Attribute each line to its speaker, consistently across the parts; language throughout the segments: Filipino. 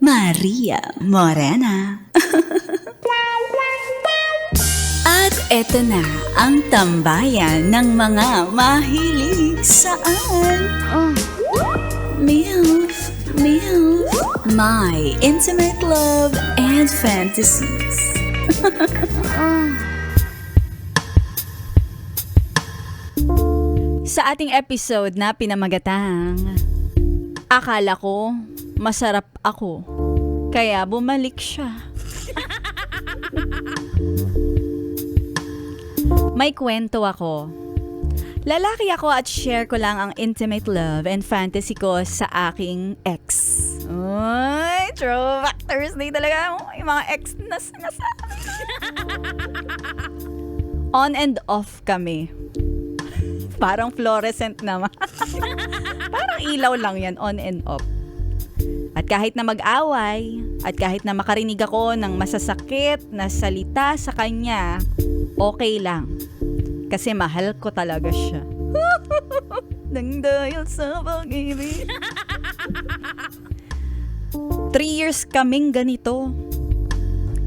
Speaker 1: Maria Morena. At eto na ang tambayan ng mga mahilig saan. MILF, MILF, My Intimate Love and Fantasies. Sa ating episode na pinamagatang, akala ko masarap ako, kaya bumalik siya. May kwento ako. Lalaki ako at share ko lang ang intimate love and fantasy ko sa aking ex. Ay, throwback Thursday talaga. Yung mga ex na sinasabi. On and off kami. Parang fluorescent naman. Parang ilaw lang yan, on and off. At kahit na mag-away, at kahit na makarinig ako ng masasakit na salita sa kanya, okay lang. Kasi mahal ko talaga siya. Nang dahil sa pag-ibig. 3 years kaming ganito.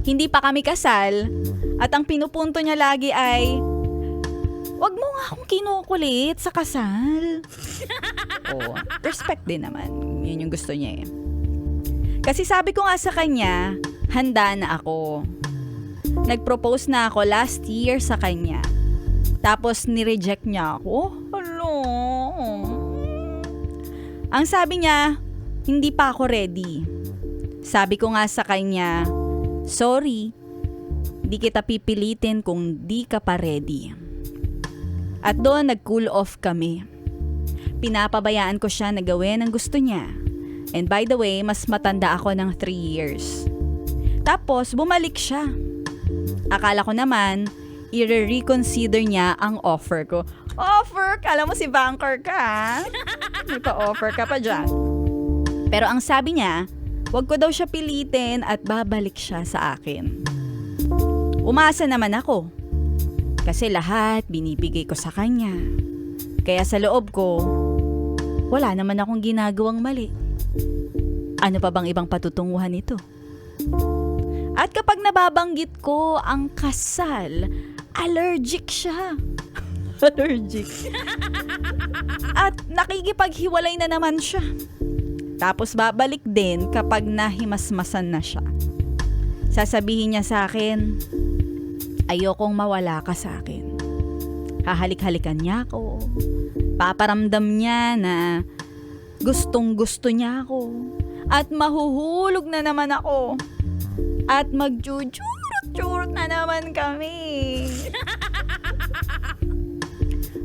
Speaker 1: Hindi pa kami kasal, at ang pinupunto niya lagi ay, wag mo nga akong kinukulit sa kasal. Oh, respect din naman. Yun yung gusto niya eh. Kasi sabi ko nga sa kanya, handa na ako. Nag-propose na ako last year sa kanya. Tapos ni-reject niya ako. Hello. Ang sabi niya, hindi pa ako ready. Sabi ko nga sa kanya, sorry, di kita pipilitin kung di ka pa ready. At doon nag-cool off kami. Pinapabayaan ko siya na gawin ang gusto niya. And by the way, mas matanda ako ng 3 years. Tapos bumalik siya. Akala ko naman, i-reconsider niya ang offer ko. Offer? Kala mo si banker ka, ha? May pa-offer ka pa dyan. Pero ang sabi niya, wag ko daw siya pilitin at babalik siya sa akin. Umasa naman ako. Kasi lahat binibigay ko sa kanya. Kaya sa loob ko, wala naman akong ginagawang mali. Ano pa bang ibang patutunguhan nito? At kapag nababanggit ko ang kasal, allergic siya. Allergic. At nakikipaghiwalay na naman siya. Tapos babalik din kapag nahimasmasan na siya. Sasabihin niya sa akin, ayokong mawala ka sa akin. Hahalik-halikan niya ako. Paparamdam niya na gustong-gusto niya ako. At mahuhulog na naman ako. At magjujurat-jurat na naman kami.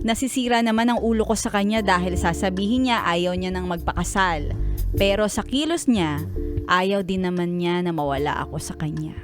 Speaker 1: Nasisira naman ang ulo ko sa kanya dahil sasabihin niya ayaw niya nang magpakasal. Pero sa kilos niya, ayaw din naman niya na mawala ako sa kanya.